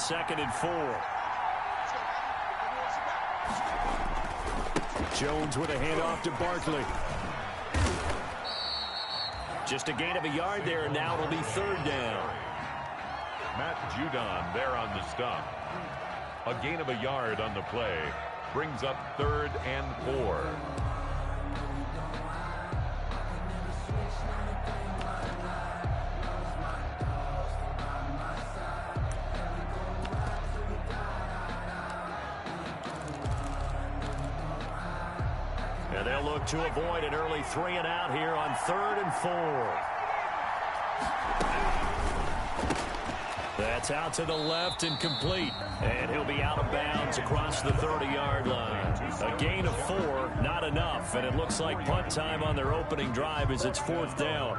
2nd and 4. Jones with a handoff to Barkley. Just a gain of a yard there, and now it'll be 3rd down. Matt Judon there on the stop. A gain of a yard on the play. Brings up 3rd and 4. And they'll look to avoid an early 3 and out here on 3rd and 4. That's out to the left and complete. And he'll be out of bounds across the 30-yard line. A gain of 4, not enough. And it looks like punt time on their opening drive as it's 4th down.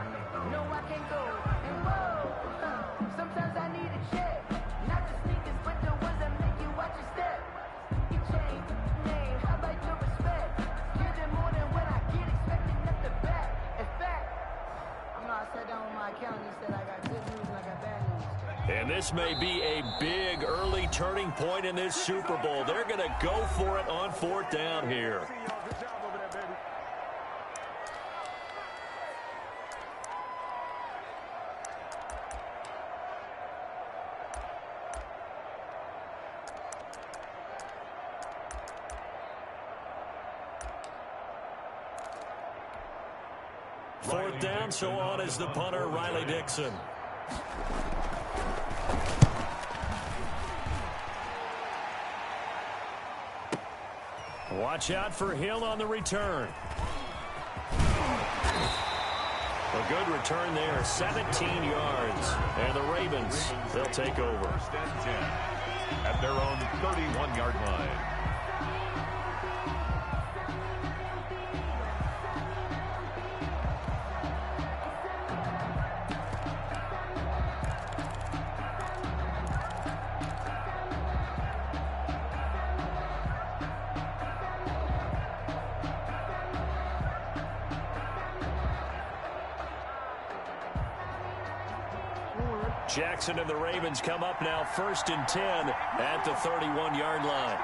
And this may be a big early turning point in this Super Bowl. They're going to go for it on 4th down here. Fourth down, so on is the punter, Riley Dixon. Watch out for Hill on the return. A good return there, 17 yards. And the Ravens, they'll take over. 1st and 10 at their own 31-yard line. Jackson and the Ravens come up now 1st and 10 at the 31-yard line.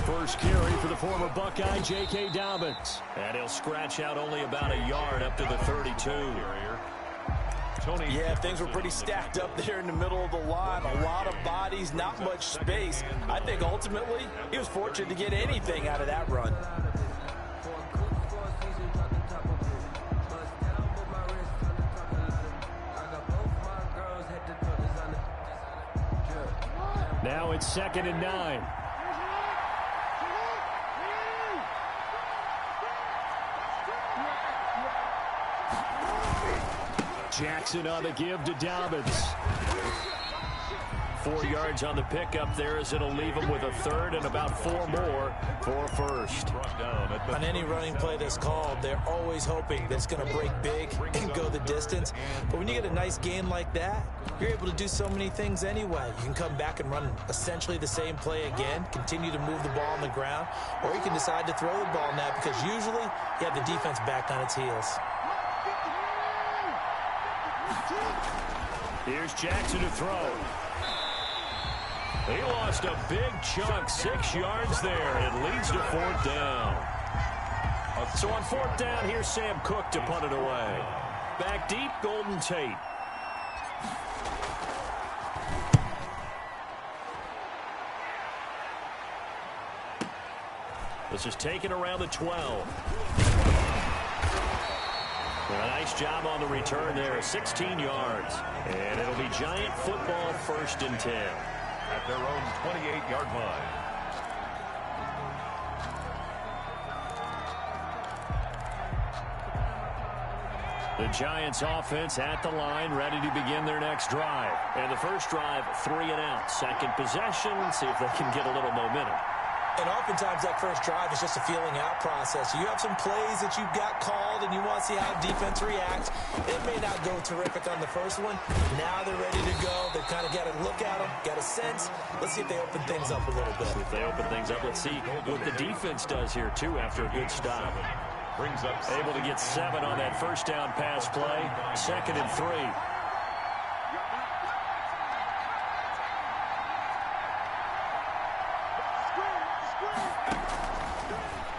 First carry for the former Buckeye, J.K. Dobbins. And he'll scratch out only about a yard up to the 32. Yeah, things were pretty stacked up there in the middle of the line. A lot of bodies, not much space. I think ultimately he was fortunate to get anything out of that run. Now it's 2nd and 9. Jackson on the give to Dobbins. 4 yards on the pickup there as it'll leave him with a 3rd and about 4 more for a 1st. On any running play that's called, they're always hoping that it's going to break big and go the distance. But when you get a nice gain like that, you're able to do so many things anyway. You can come back and run essentially the same play again, continue to move the ball on the ground, or you can decide to throw the ball now because usually you have the defense back on its heels. Here's Jackson to throw. He lost a big chunk, 6 yards there. It leads to 4th down. So on 4th down, here's Sam Cook to punt it away. Back deep, Golden Tate. This is taken around the 12. A nice job on the return there, 16 yards. And it'll be Giant football 1st and 10. At their own 28-yard line. The Giants offense at the line, ready to begin their next drive. And the first drive, 3 and out. Second possession, see if they can get a little momentum. And oftentimes that first drive is just a feeling out process. You have some plays that you've got called and you want to see how defense reacts. It may not go terrific on the first one. Now they're ready to go. They've kind of got to look at them, got a sense. Let's see if they open things up a little bit. If they open things up, let's see what the defense does here, too, after a good stop. Brings up Able to get 7 on that first down pass play. 2nd and 3.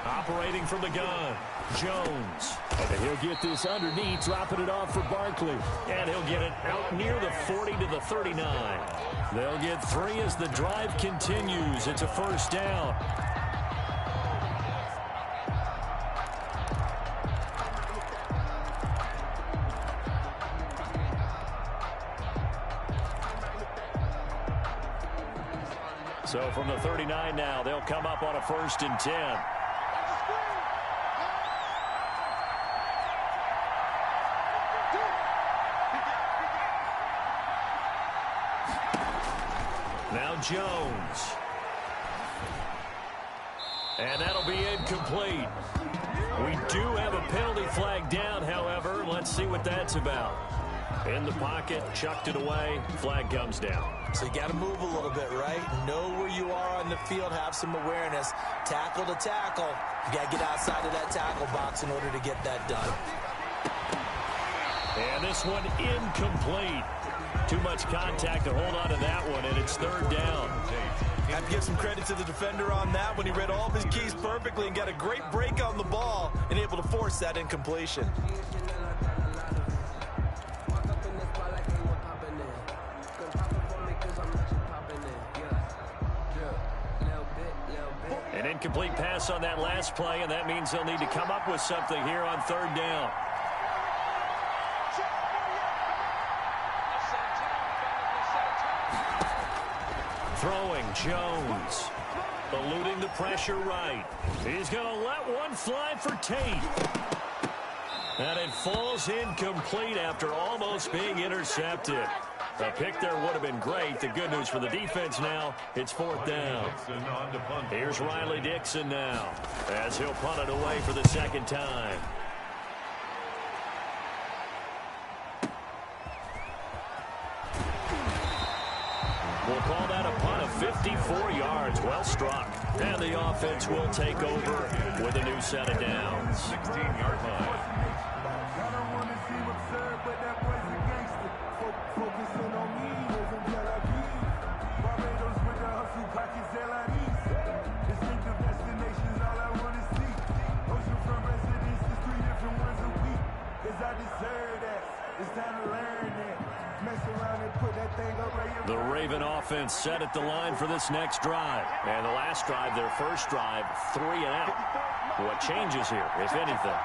Operating from the gun, Jones. And he'll get this underneath, dropping it off for Barkley. And he'll get it out near the 40 to the 39. They'll get 3 as the drive continues. It's a first down. So from the 39 now, they'll come up on a 1st and 10. Now Jones. And that'll be incomplete. We do have a penalty flag down, however. Let's see what that's about. In the pocket, chucked it away, flag comes down. So you got to move a little bit, right? Know where you are on the field, have some awareness. Tackle to tackle. You got to get outside of that tackle box in order to get that done. And this one incomplete. Too much contact to hold on to that one, and it's 3rd down. I have to give some credit to the defender on that when he read all of his keys perfectly and got a great break on the ball and able to force that incompletion. An incomplete pass on that last play, and that means they'll need to come up with something here on 3rd down. Throwing, Jones. Eluding the pressure right. He's going to let one fly for Tate. And it falls incomplete after almost being intercepted. A pick there would have been great. The good news for the defense now, it's 4th down. Here's Riley Dixon now, as he'll punt it away for the 2nd time. We'll call that a punt of 54 yards. Well struck. And the offense will take over with a new set of downs. 16-yard line. The Raven offense set at the line for this next drive. And the last drive, their first drive, 3 and out. What changes here, if anything?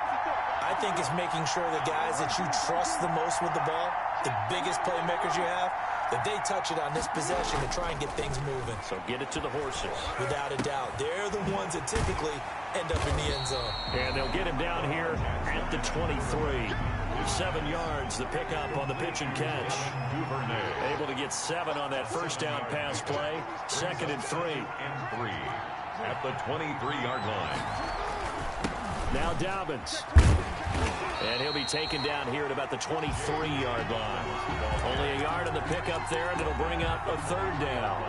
I think it's making sure the guys that you trust the most with the ball, the biggest playmakers you have, that they touch it on this possession to try and get things moving. So get it to the horses. Without a doubt. They're the ones that typically end up in the end zone. And they'll get him down here at the 23. 7 yards, the pickup on the pitch and catch. Able to get 7 on that first down pass play. 2nd and 3. At the 23-yard line. Now Dobbins. And he'll be taken down here at about the 23-yard line. Only a yard on the pickup there, and it'll bring up a 3rd down.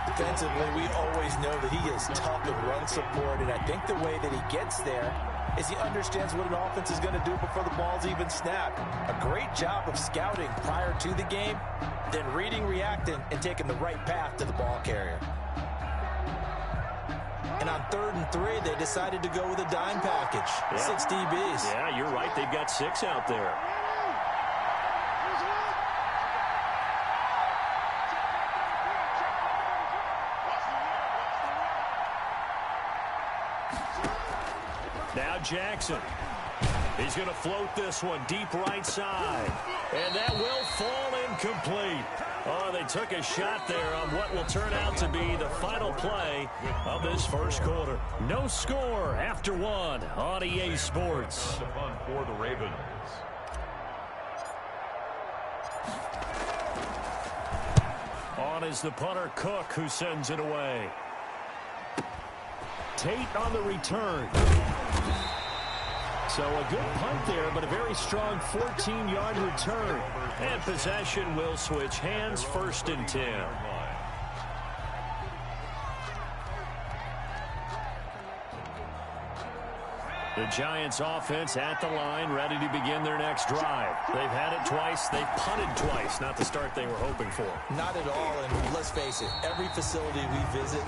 Defensively, we always know that he is tough in run support, and I think the way that he gets there is he understands what an offense is going to do before the ball's even snapped. A great job of scouting prior to the game, then reading, reacting, and taking the right path to the ball carrier. And on 3rd and 3, they decided to go with a dime package. Yeah. 6 DBs. Yeah, you're right. They've got 6 out there. Now Jackson. He's going to float this one deep right side. And that will fall incomplete. Oh, they took a shot there on what will turn out to be the final play of this first quarter. No score after 1 on EA Sports. The punt for the Ravens. On is the punter, Cook, who sends it away. Tate on the return. So a good punt there, but a very strong 14-yard return. And possession will switch hands, 1st and 10. The Giants offense at the line, ready to begin their next drive. They've had it twice. They've punted twice. Not the start they were hoping for. Not at all, and let's face it, every facility we visit,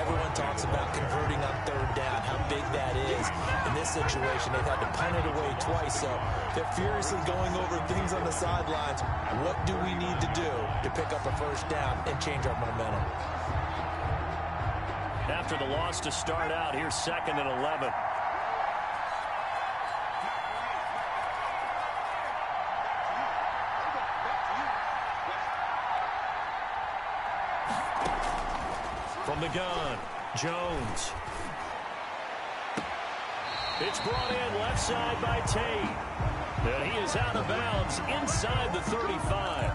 everyone talks about converting on 3rd down, how big that is. In this situation, they've had to punt it away twice, so they're furiously going over things on the sidelines. What do we need to do to pick up a 1st down and change our momentum? After the loss to start out, here's 2nd and 11. From the gun, Jones. It's brought in left side by Tate. And he is out of bounds inside the 35.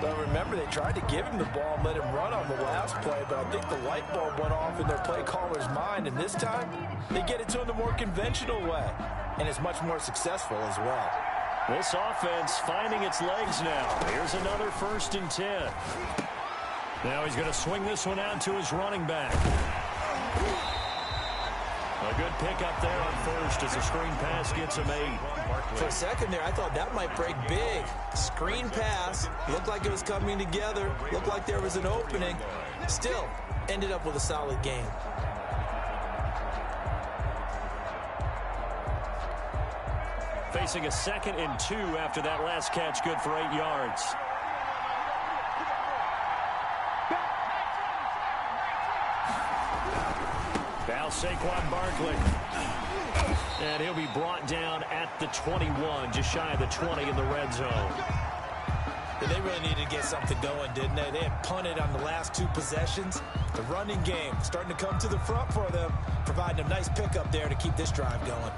But remember, they tried to give him the ball and let him run on the last play, but I think the light bulb went off in their play caller's mind, and this time they get it to him the more conventional way, and it's much more successful as well. This offense finding its legs now. Here's another 1st and 10. Now he's going to swing this one out to his running back. A good pickup there on 1st as the screen pass gets him 8. For a second there, I thought that might break big. Screen pass, looked like it was coming together, looked like there was an opening. Still, ended up with a solid game. Facing a 2nd and 2 after that last catch, good for 8 yards. Now Saquon Barkley. And he'll be brought down at the 21, just shy of the 20 in the red zone. They really needed to get something going, didn't they? They had punted on the last 2 possessions. The running game starting to come to the front for them, providing a nice pickup there to keep this drive going.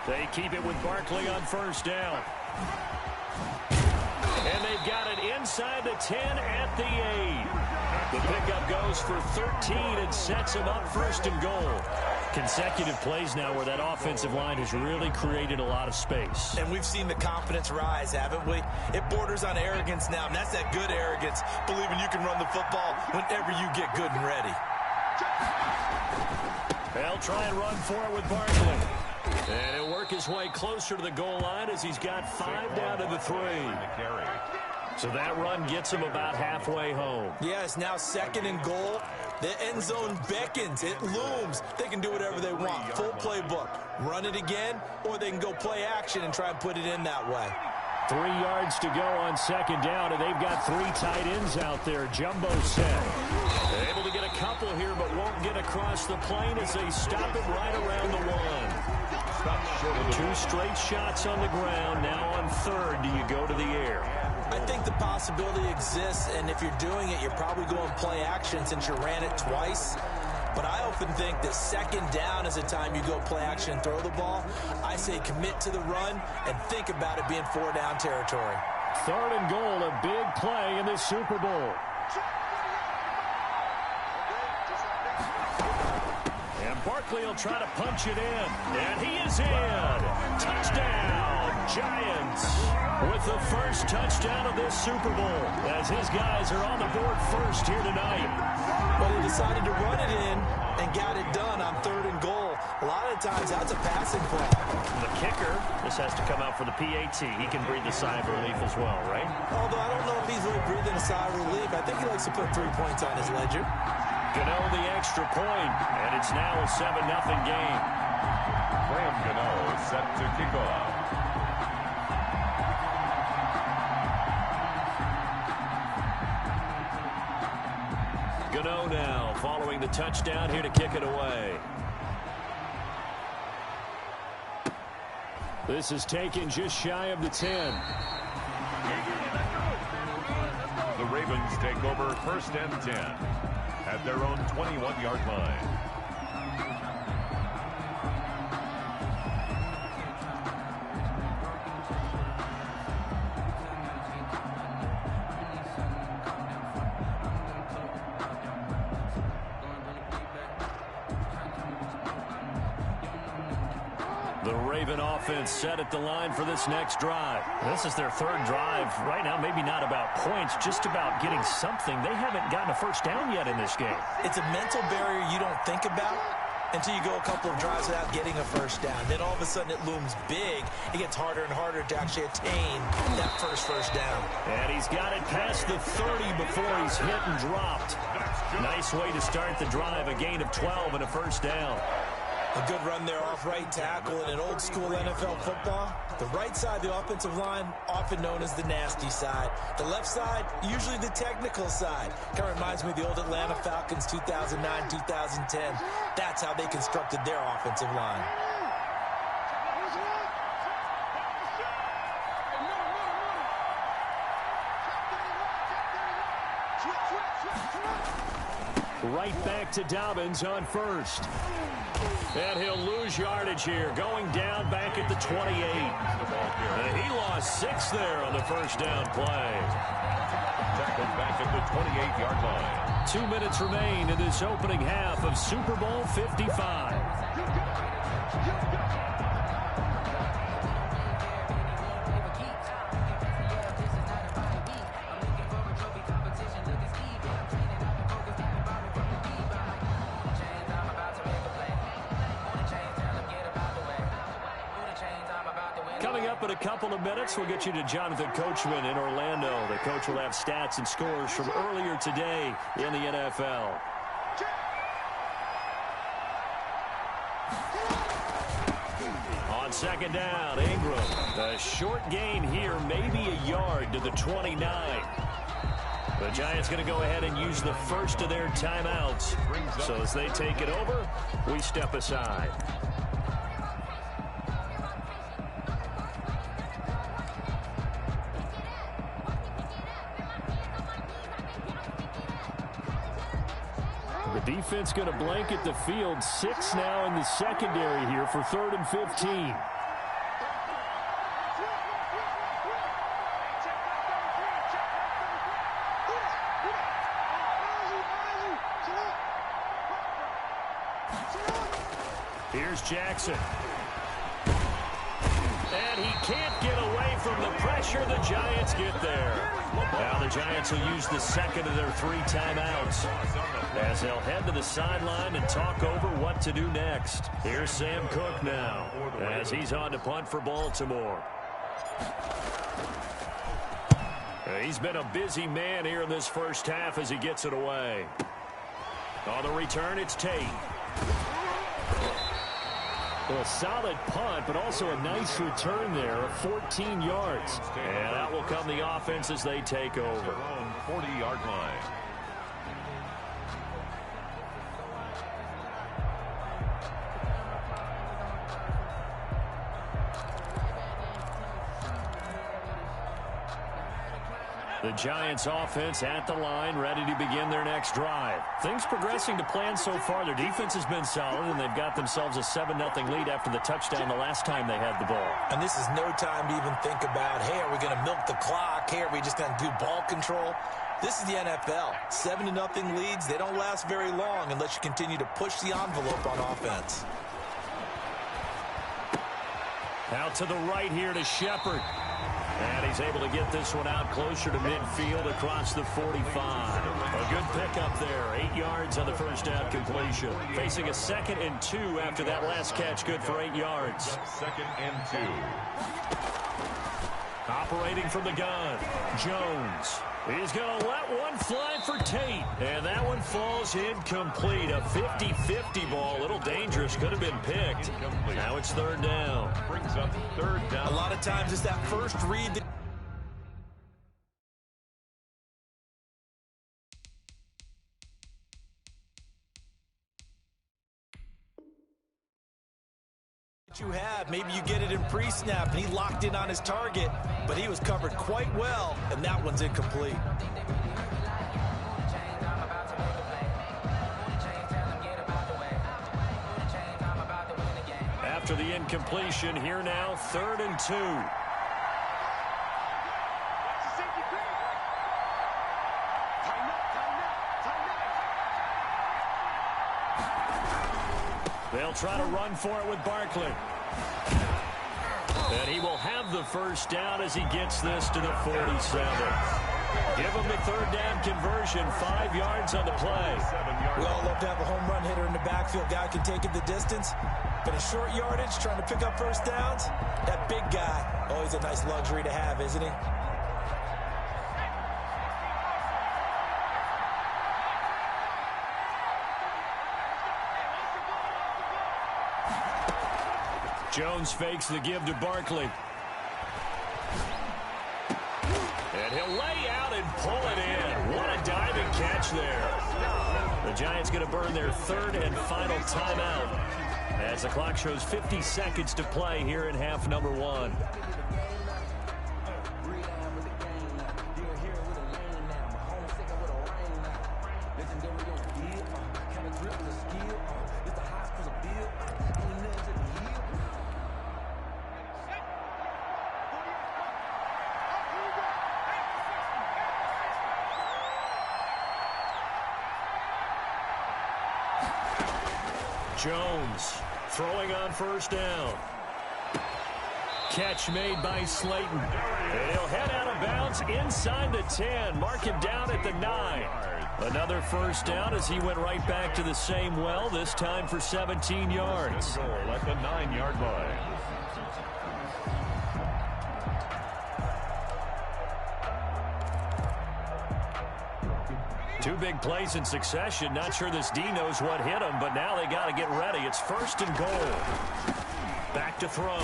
They keep it with Barkley on 1st down. And they've got it inside the 10 at the 8. The pickup goes for 13 and sets him up 1st and goal. Consecutive plays now where that offensive line has really created a lot of space. And we've seen the confidence rise, haven't we? It borders on arrogance now, and that's that good arrogance, believing you can run the football whenever you get good and ready. They'll try and run for it with Barkley. And he'll work his way closer to the goal line as he's got 5 down to the 3. So that run gets him about halfway home. Yeah, it's now 2nd and goal. The end zone beckons. It looms. They can do whatever they want. Full playbook. Run it again, or they can go play action and try and put it in that way. 3 yards to go on 2nd down, and they've got 3 tight ends out there. Jumbo set. They're able to get a couple here, but won't get across the plane as they stop it right around the 1. 2 straight shots on the ground. Now on 3rd, do you go to the air? I think the possibility exists, and if you're doing it, you're probably going play action since you ran it twice. But I often think that 2nd down is the time you go play action and throw the ball. I say commit to the run and think about it being 4 down territory. 3rd and goal, a big play in the Super Bowl. Barkley will try to punch it in, and he is in. Touchdown, Giants, with the first touchdown of this Super Bowl, as his guys are on the board first here tonight. Well, he decided to run it in and got it done on 3rd and goal. A lot of times, that's a passing play. The kicker, this has to come out for the PAT. He can breathe a sigh of relief as well, right? Although I don't know if he's really breathing a sigh of relief. I think he likes to put 3 points on his ledger. Gano the extra point, and it's now a 7-0 game. Graham Gano set to kick off. Gano now following the touchdown here to kick it away. This is taken just shy of the 10. The Ravens take over 1st and 10. At their own 21-yard line. The Raven offense set at the line for this next drive. This is their third drive. Right now, maybe not about points, just about getting something. They haven't gotten a first down yet in this game. It's a mental barrier you don't think about until you go a couple of drives without getting a first down. Then all of a sudden it looms big. It gets harder and harder to actually attain that first down. And he's got it past the 30 before he's hit and dropped. Nice way to start the drive, a gain of 12 and a first down. A good run there off right tackle in an old-school NFL football. The right side of the offensive line, often known as the nasty side. The left side, usually the technical side. Kind of reminds me of the old Atlanta Falcons 2009, 2010. That's how they constructed their offensive line. Right back to Dobbins on first. And he'll lose yardage here, going down back at the 28. And he lost 6 there on the first down play. Tackled back at the 28-yard line. 2 minutes remain in this opening half of Super Bowl 55. Coming up in a couple of minutes, we'll get you to Jonathan Coachman in Orlando. The coach will have stats and scores from earlier today in the NFL. On second down, Ingram. A short gain here, maybe a yard to the 29. The Giants going to go ahead and use the first of their timeouts. So as they take it over, we step aside. The defense going to blanket the field. 6 now in the secondary here for 3rd and 15. Here's Jackson. And he can't get away from the pressure. The Giants get there. Now the Giants will use the second of their 3 timeouts as they'll head to the sideline and talk over what to do next. Here's Sam Cook now as he's on to punt for Baltimore. He's been a busy man here in this first half as he gets it away. On the return, it's Tate. Well, a solid punt, but also a nice return there of 14 yards. And that will come the offense as they take over. 40-yard line. The Giants offense at the line, ready to begin their next drive. Things progressing to plan so far. Their defense has been solid, and they've got themselves a 7-0 lead after the touchdown the last time they had the ball. And this is no time to even think about, hey, are we going to milk the clock? Hey, are we just going to do ball control? This is the NFL. 7-0 leads, they don't last very long unless you continue to push the envelope on offense. Out to the right here to Shepard. And he's able to get this one out closer to midfield across the 45. A good pickup there. 8 yards on the first down completion. Facing a 2nd and 2 after that last catch. Good for 8 yards. 2nd and 2. Operating from the gun, Jones. He's going to let one fly for Tate. And that one falls incomplete. A 50-50 ball. A little dangerous. Could have been picked. Now it's 3rd down. Brings up 3rd down. A lot of times it's that first read that you have. Maybe you get it in pre-snap, and he locked in on his target, but he was covered quite well, and that one's incomplete. After the incompletion, here now, 3rd and 2. They'll try to run for it with Barkley. And he will have the first down as he gets this to the 47. Give him the third down conversion, 5 yards on the play. We all love to have a home run hitter in the backfield. Guy can take it the distance. But in short yardage, trying to pick up first downs, that big guy, always a nice luxury to have, isn't he? Jones fakes the give to Barkley. And he'll lay out and pull it in. What a diving catch there. The Giants going to burn their third and final timeout as the clock shows 50 seconds to play here in half number 1. Jones throwing on first down. Catch made by Slayton. And he'll head out of bounds inside the 10. Mark him down at the 9. Another first down as he went right back to the same well, this time for 17 yards. Goal at the 9-yard line. Two big plays in succession. Not sure this D knows what hit him, but now they got to get ready. It's first and goal. Back to throw.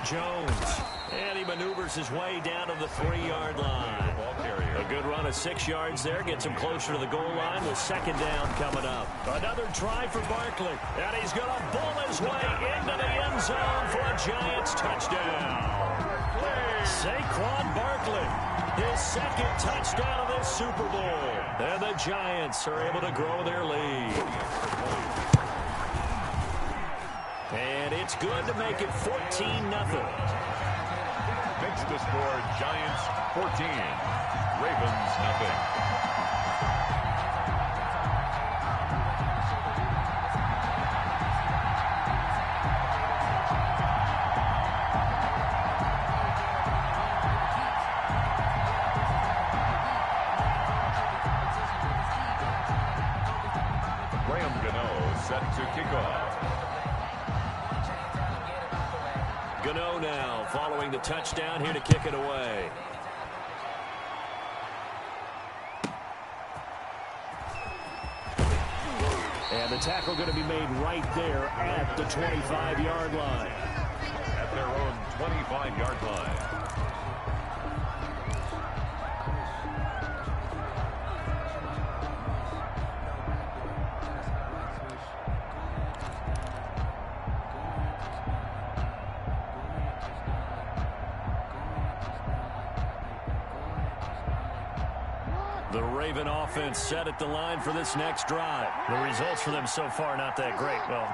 Jones. And he maneuvers his way down to the 3-yard line. A good run of 6 yards there. Gets him closer to the goal line with second down coming up. Another try for Barkley. And he's going to bull his way into the end zone for a Giants touchdown. Saquon Barkley, his second touchdown of this Super Bowl. And the Giants are able to grow their lead. And it's good to make it 14-0. Makes the score Giants 14, Ravens nothing. Set to kick off. Gano now following the touchdown here to kick it away. And the tackle going to be made right there at the 25-yard line. At their own 25-yard line. The Raven offense set at the line for this next drive. The results for them so far not that great. Well,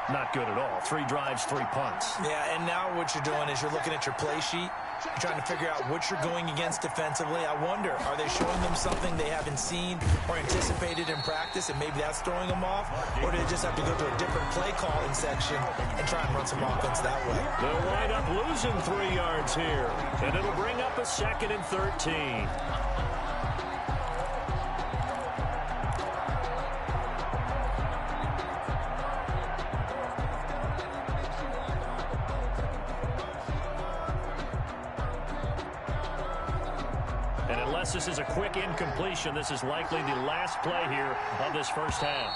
not good at all. 3 drives, 3 punts. Yeah, and now what you're doing is you're looking at your play sheet. You're trying to figure out what you're going against defensively. I wonder, are they showing them something they haven't seen or anticipated in practice, and maybe that's throwing them off? Or do they just have to go to a different play calling section and try and run some offense that way? They'll wind up losing 3 yards here, and it'll bring up a 2nd and 13. This is a quick incompletion. This is likely the last play here of this first half.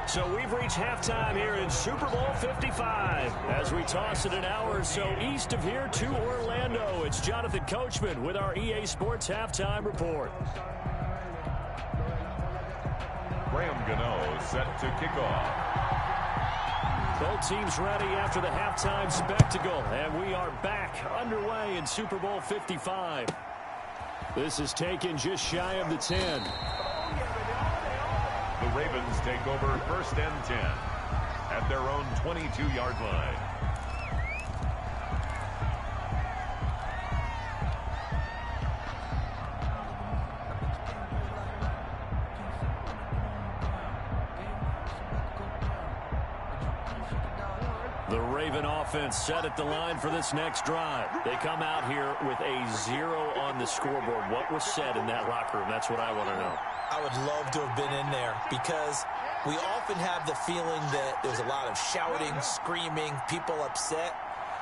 So we've reached halftime here in Super Bowl 55. As we toss it an hour or so east of here to Orlando, it's Jonathan Coachman with our EA Sports Halftime Report. Graham Gano set to kick off. Both teams ready after the halftime spectacle, and we are back underway in Super Bowl 55. This is taken just shy of the 10. The Ravens take over first and 10 at their own 22-yard line. The Raven offense set at the line for this next drive. They come out here with a 0 on the scoreboard. What was said in that locker room? That's what I want to know. I would love to have been in there because we often have the feeling that there's a lot of shouting, screaming, people upset.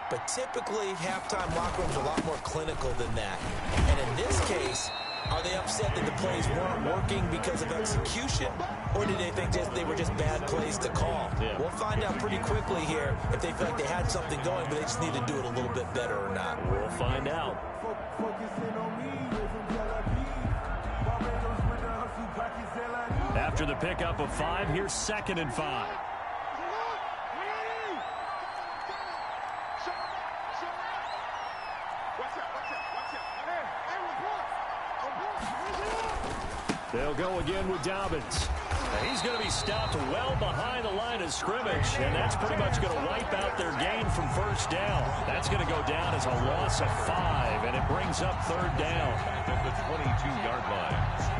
But typically, halftime locker rooms are a lot more clinical than that. And in this case, are they upset that the plays weren't working because of execution? Or did they think they were just bad plays to call? Yeah. We'll find out pretty quickly here if they feel like they had something going, but they just need to do it a little bit better or not. We'll find out. After the pickup of 5, here's 2nd and 5. They'll go again with Dobbins. And he's going to be stopped well behind the line of scrimmage, and that's pretty much going to wipe out their gain from first down. That's going to go down as a loss of 5, and it brings up 3rd down. At the 22-yard line.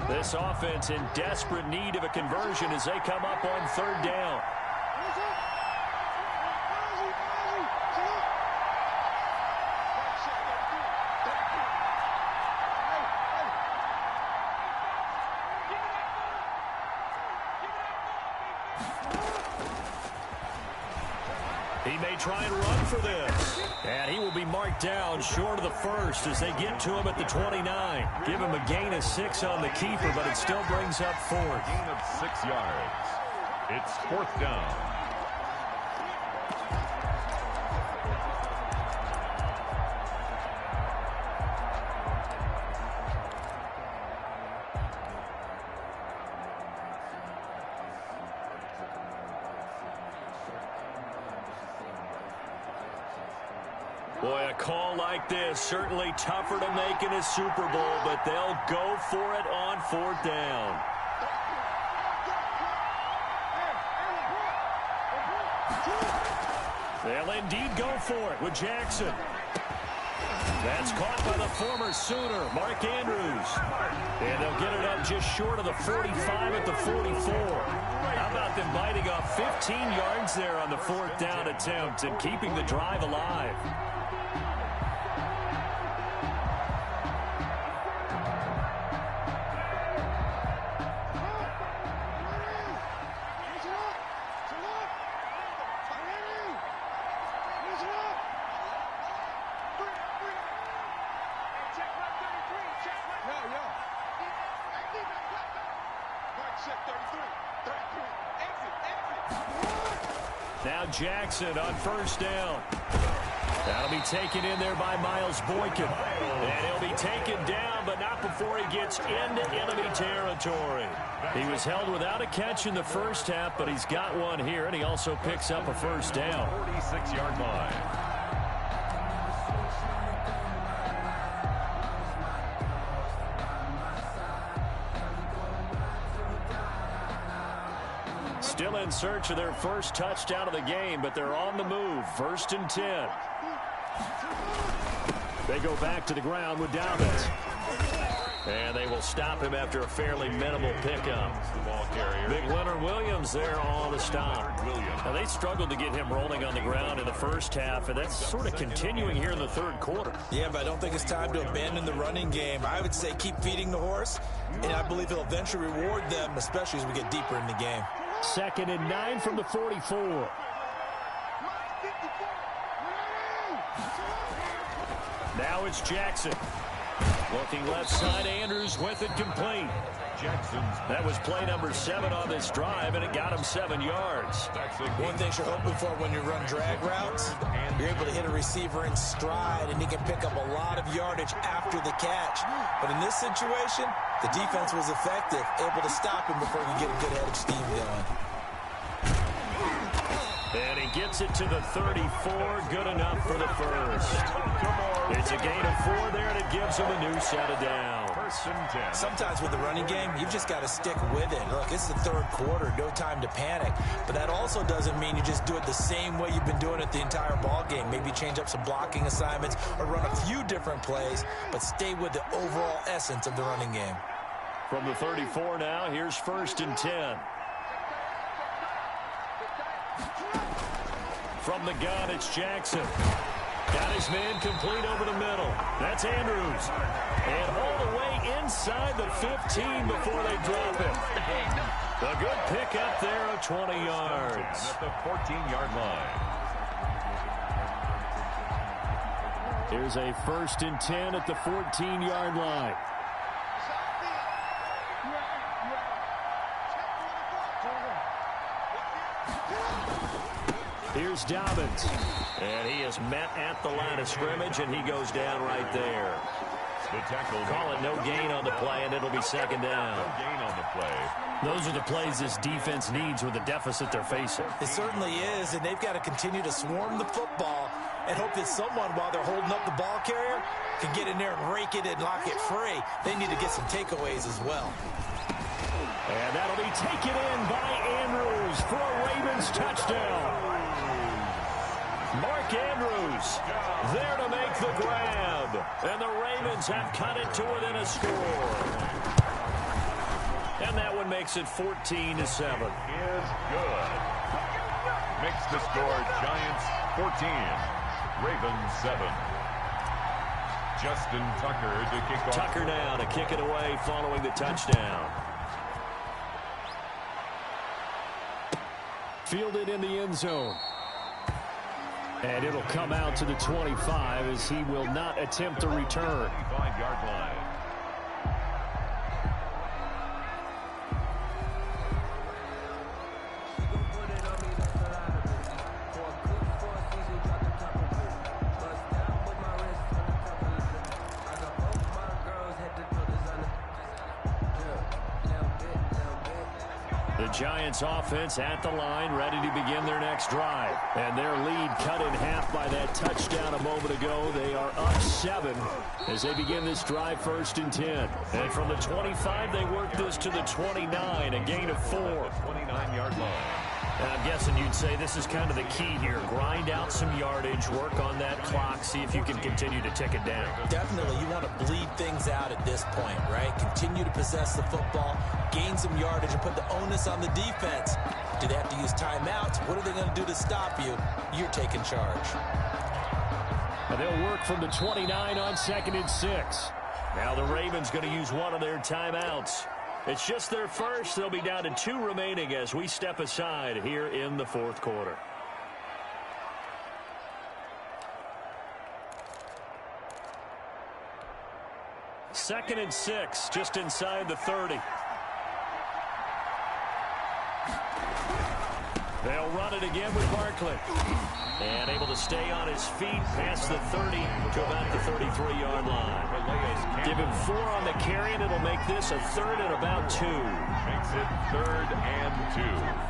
This offense in desperate need of a conversion as they come up on 3rd down. He may try and run for this. And he will be marked down short of the first as they get to him at the 29. Give him a gain of 6 on the keeper, but it still brings up 4th. Gain of 6 yards. It's 4th down. Boy, a call like this, certainly tougher to make in a Super Bowl, but they'll go for it on 4th down. They'll indeed go for it with Jackson. That's caught by the former Sooner, Mark Andrews. And they'll get it up just short of the 45 at the 44. How about them biting off 15 yards there on the 4th down attempt and keeping the drive alive? Now Jackson on 1st down. That'll be taken in there by Miles Boykin. And he'll be taken down, but not before he gets into enemy territory. He was held without a catch in the first half, but he's got one here, and he also picks up a 1st down. 46-yard line. Still in search of their first touchdown of the game, but they're on the move. 1st and 10. They go back to the ground with Dobbins. And they will stop him after a fairly minimal pickup. The ball carrier. Big Leonard Williams there on the stop. Now, they struggled to get him rolling on the ground in the first half, and that's sort of continuing here in the 3rd quarter. Yeah, but I don't think it's time to abandon the running game. I would say keep feeding the horse, and I believe he'll eventually reward them, especially as we get deeper in the game. 2nd and 9 from the 44. Now it's Jackson. Looking left side, Andrews with it complete. Jackson's. That was play number 7 on this drive, and it got him 7 yards. One thing you're hoping for when you run drag routes, you're able to hit a receiver in stride, and he can pick up a lot of yardage after the catch. But in this situation, the defense was effective, able to stop him before he could get a good head of steam going. And he gets it to the 34, good enough for the first. It's a gain of 4 there, and it gives him a new set of down. First and 10. Sometimes with the running game, you've just got to stick with it. Look, it's the third quarter, no time to panic. But that also doesn't mean you just do it the same way you've been doing it the entire ball game. Maybe change up some blocking assignments or run a few different plays, but stay with the overall essence of the running game. From the 34 now, here's first and 10. From the gun, it's Jackson. Got his man complete over the middle. That's Andrews. And all the way inside the 15 before they drop him. A good pickup there of 20 yards. At the 14-yard line. Here's a first and 10 at the 14-yard line. Here's Dobbins. And he is met at the line of scrimmage, and he goes down right there. The tackle. Call it no gain on the play, and it'll be second down. No gain on the play. Those are the plays this defense needs with the deficit they're facing. It certainly is, and they've got to continue to swarm the football and hope that someone, while they're holding up the ball carrier, can get in there and rake it and lock it free. They need to get some takeaways as well. And that'll be taken in by Andrews for a Ravens touchdown. Mark Andrews there to make the grab. And the Ravens have cut it to within a score. And that one makes it 14-7. Is good. Makes the score Giants 14, Ravens 7. Justin Tucker to kick off. Tucker now to kick it away following the touchdown. Fielded in the end zone. And it'll come out to the 25 as he will not attempt to return. 25-yard line. Giants offense at the line, ready to begin their next drive. And their lead cut in half by that touchdown a moment ago. They are up 7 as they begin this drive first and 10. And from the 25, they work this to the 29, a gain of 4. 29-yard line. I'm guessing you'd say this is kind of the key here. Grind out some yardage, work on that clock, see if you can continue to tick it down. Definitely. You want to bleed things out at this point, right? Continue to possess the football, gain some yardage, and put the onus on the defense. Do they have to use timeouts? What are they going to do to stop you? You're taking charge. And they'll work from the 29 on 2nd and 6. Now the Ravens going to use one of their timeouts. It's just their first. They'll be down to 2 remaining as we step aside here in the fourth quarter. Second and 6, just inside the 30. They'll run it again with Barkley. And able to stay on his feet past the 30 to about the 33-yard line. Give him 4 on the carry, and it'll make this a 3rd and about 2. Makes it 3rd and 2.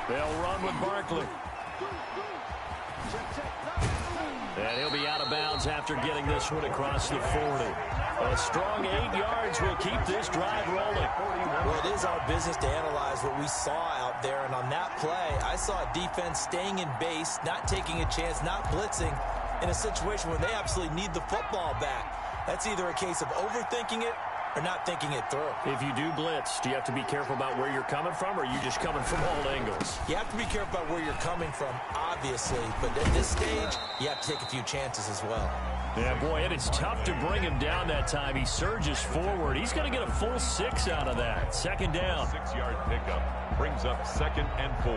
They'll run with Barkley. And he'll be out of bounds after getting this one across the 40. A strong 8 yards will keep this drive rolling. Well, it is our business to analyze what we saw out there. And on that play, I saw a defense staying in base, not taking a chance, not blitzing in a situation where they absolutely need the football back. That's either a case of overthinking it or not thinking it through. If you do blitz, do you have to be careful about where you're coming from, or are you just coming from all angles? You have to be careful about where you're coming from, obviously. But at this stage, you have to take a few chances as well. Yeah, boy, it is tough to bring him down that time. He surges forward. He's going to get a full 6 out of that. Second down. 6-yard pickup brings up 2nd and 4.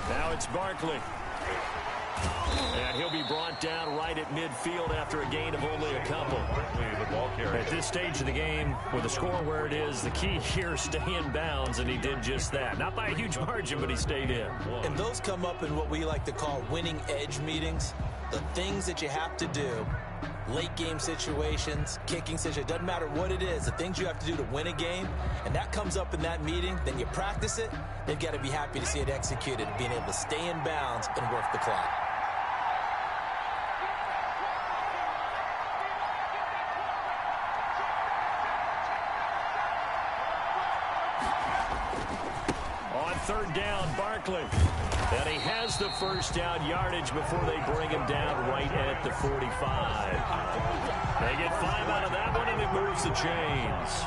Now it's Barkley. And he'll be brought down right at midfield after a gain of only a couple. At this stage of the game, with the score where it is, the key here is stay in bounds, and he did just that. Not by a huge margin, but he stayed in. And those come up in what we like to call winning edge meetings. The things that you have to do, late game situations, kicking situations, doesn't matter what it is, the things you have to do to win a game, and that comes up in that meeting, then you practice it, they've got to be happy to see it executed, being able to stay in bounds and work the clock. On third down, Barkley. And he has the first down yardage before they bring him down right at the 45. They get 5 out of that one, and it moves the chains.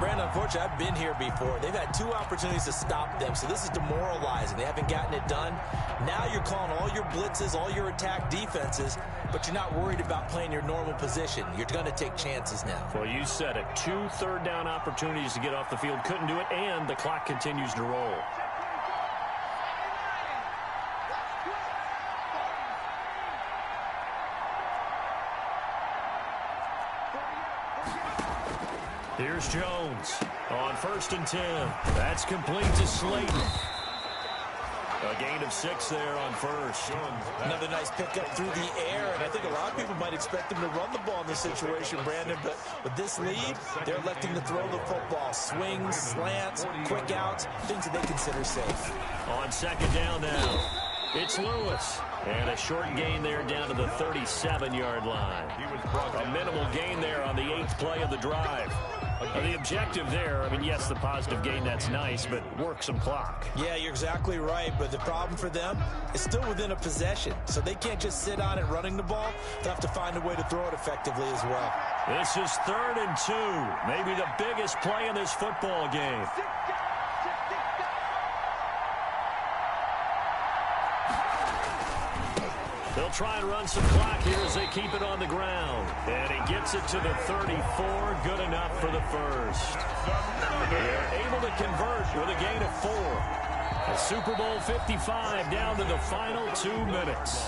Brandon, unfortunately, I've been here before. They've had 2 opportunities to stop them, so this is demoralizing. They haven't gotten it done. Now you're calling all your blitzes, all your attack defenses, but you're not worried about playing your normal position. You're going to take chances now. Well, you said it. 2 third-down opportunities to get off the field. Couldn't do it, and the clock continues to roll. Here's Jones on 1st and 10. That's complete to Slayton. A gain of 6 there on first. Another nice pickup through the air, and I think a lot of people might expect him to run the ball in this situation, Brandon, but with this lead, they're electing to throw the football. Swings, slants, quick outs, things that they consider safe. On 2nd down now, it's Lewis. And a short gain there down to the 37-yard line. A minimal gain there on the 8th play of the drive. The objective there, I mean, yes, the positive gain, that's nice, but work some clock. Yeah, you're exactly right, but the problem for them is still within a possession, so they can't just sit on it running the ball. They'll have to find a way to throw it effectively as well. This is 3rd and 2, maybe the biggest play in this football game. They'll try and run some clock here as they keep it on the ground. And he gets it to the 34. Good enough for the first. They're able to convert with a gain of 4. A Super Bowl 55 down to the final 2 minutes.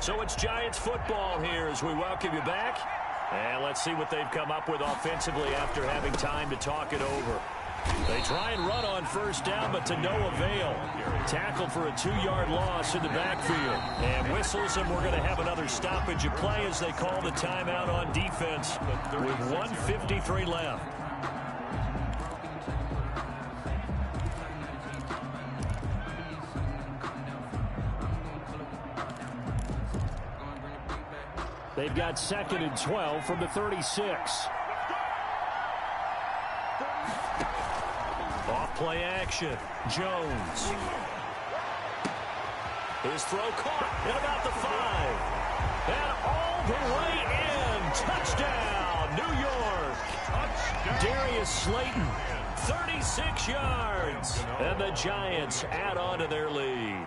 So it's Giants football here as we welcome you back. And let's see what they've come up with offensively after having time to talk it over. They try and run on 1st down, but to no avail. Tackled for a 2-yard loss in the backfield. And whistles, and we're going to have another stoppage of play as they call the timeout on defense with 1:53 left. They've got 2nd and 12 from the 36. Off play action. Jones. His throw caught at about the 5. And all the way in. Touchdown, New York. Darius Slayton, 36 yards. And the Giants add on to their lead.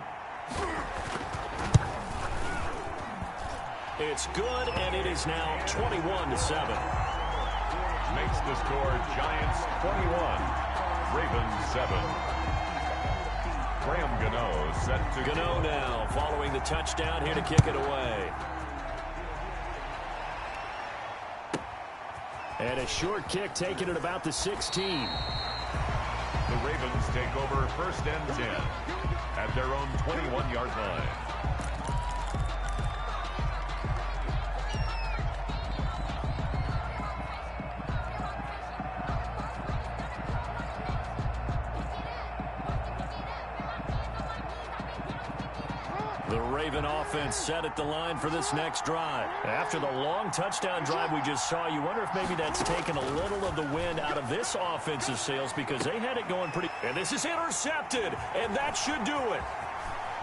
It's good, and it is now 21-7. Makes the score Giants 21, Ravens 7. Graham Gano set to Gano now following the touchdown here to kick it away. And a short kick taken at about the 16. The Ravens take over 1st and 10 at their own 21-yard line. The Raven offense set at the line for this next drive. After the long touchdown drive we just saw, you wonder if maybe that's taken a little of the wind out of this offensive sails because they had it going pretty. And this is intercepted, and that should do it.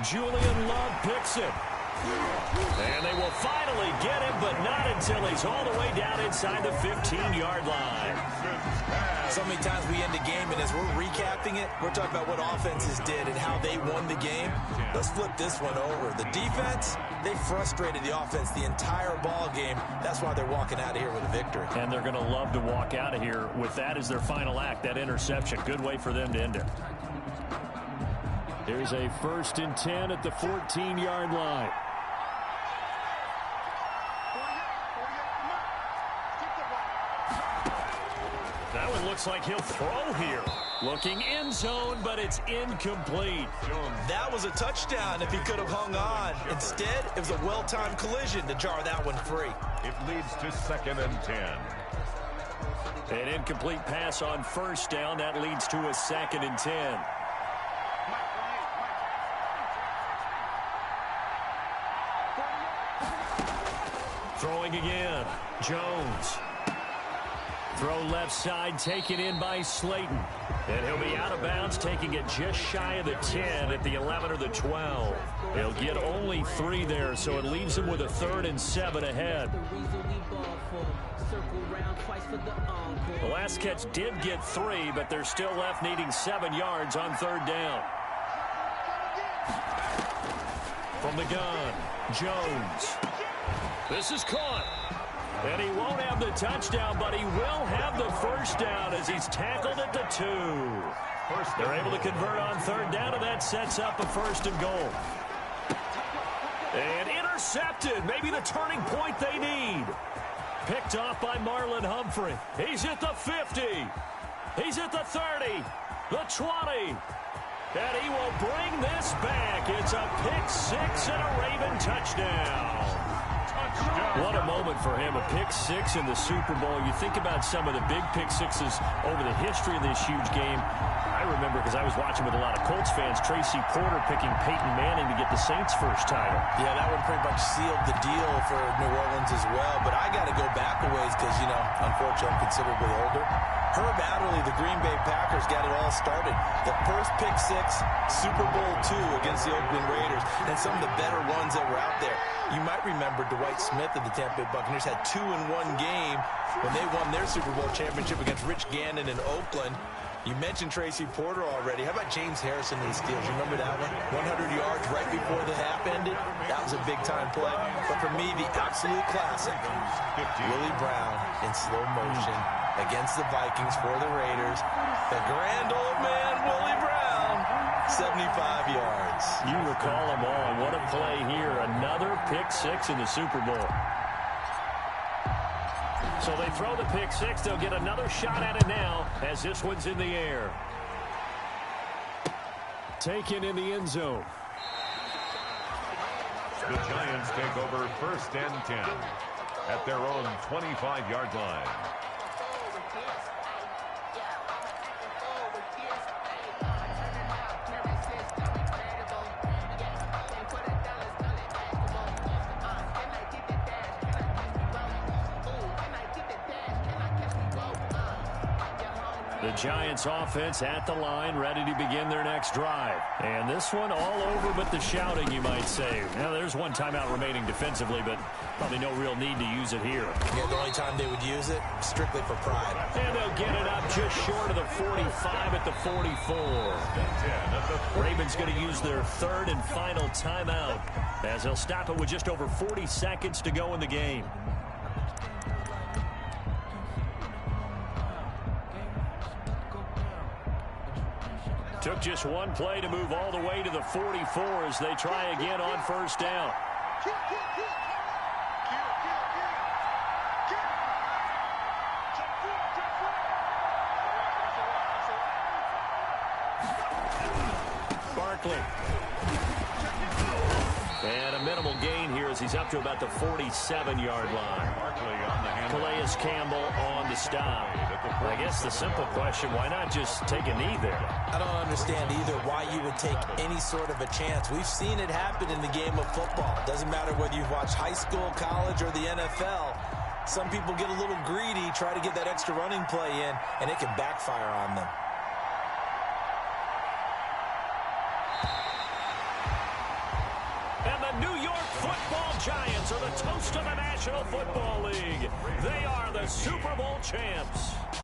Julian Love picks it. And they will finally get him, but not until he's all the way down inside the 15-yard line. So many times we end the game, and as we're recapping it, we're talking about what offenses did and how they won the game. Let's flip this one over. The defense, they frustrated the offense the entire ball game. That's why they're walking out of here with a victory. And they're going to love to walk out of here with that as their final act, that interception. Good way for them to end it. Here's a 1st and 10 at the 14-yard line. That one looks like he'll throw here. Looking end zone, but it's incomplete. That was a touchdown if he could have hung on. Instead, it was a well-timed collision to jar that one free. It leads to 2nd and 10. An incomplete pass on 1st down. That leads to a 2nd and 10. Throwing again. Jones. Throw left side, taken in by Slayton. And he'll be out of bounds, taking it just shy of the 10 at the 11 or the 12. He'll get only 3 there, so it leaves him with a 3rd and 7 ahead. The last catch did get 3, but they're still left needing 7 yards on 3rd down. From the gun, Jones. This is caught. And he won't have the touchdown, but he will have the 1st down as he's tackled at the 2. They're able to convert on 3rd down, and that sets up a 1st and goal. And intercepted. Maybe the turning point they need. Picked off by Marlon Humphrey. He's at the 50. He's at the 30. The 20. And he will bring this back. It's a pick-6 and a Raven touchdown. What a moment for him, a pick-6 in the Super Bowl. You think about some of the big pick-6s over the history of this huge game. I remember, because I was watching with a lot of Colts fans, Tracy Porter picking Peyton Manning to get the Saints' first title. Yeah, that one pretty much sealed the deal for New Orleans as well. But I got to go back a ways because, unfortunately, I'm considerably older. Herb Adderley, the Green Bay Packers, got it all started. The first pick-6, Super Bowl II against the Oakland Raiders, and some of the better ones that were out there. You might remember Dwight Smith of the Tampa Bay Buccaneers had 2 in one game when they won their Super Bowl championship against Rich Gannon in Oakland. You mentioned Tracy Porter already. How about James Harrison in the Steelers? You remember that one? 100 yards right before the half ended. That was a big-time play. But for me, the absolute classic, Willie Brown in slow motion against the Vikings for the Raiders. The grand old man, Willie Brown, 75 yards. You recall them all. And what a play here. Another pick-6 in the Super Bowl. So they throw the pick-6. They'll get another shot at it now as this one's in the air. Taken in the end zone. The Giants take over 1st and 10 at their own 25-yard line. The Giants offense at the line, ready to begin their next drive. And this one all over but the shouting, you might say. Now, there's one timeout remaining defensively, but probably no real need to use it here. Yeah, the only time they would use it, strictly for pride. And they'll get it up just short of the 45 at the 44. Ravens going to use their 3rd and final timeout as they'll stop it with just over 40 seconds to go in the game. Took just one play to move all the way to the 44 as they try again on 1st down. Barkley. And a minimal gain here as he's up to about the 47-yard line. Calais Campbell on the stop. I guess the simple question, why not just take a knee there? I don't understand either why you would take any sort of a chance. We've seen it happen in the game of football. It doesn't matter whether you've watched high school, college, or the NFL. Some people get a little greedy, try to get that extra running play in, and it can backfire on them. And The New York Football Giants are the toast of the National Football League. They are the Super Bowl champs.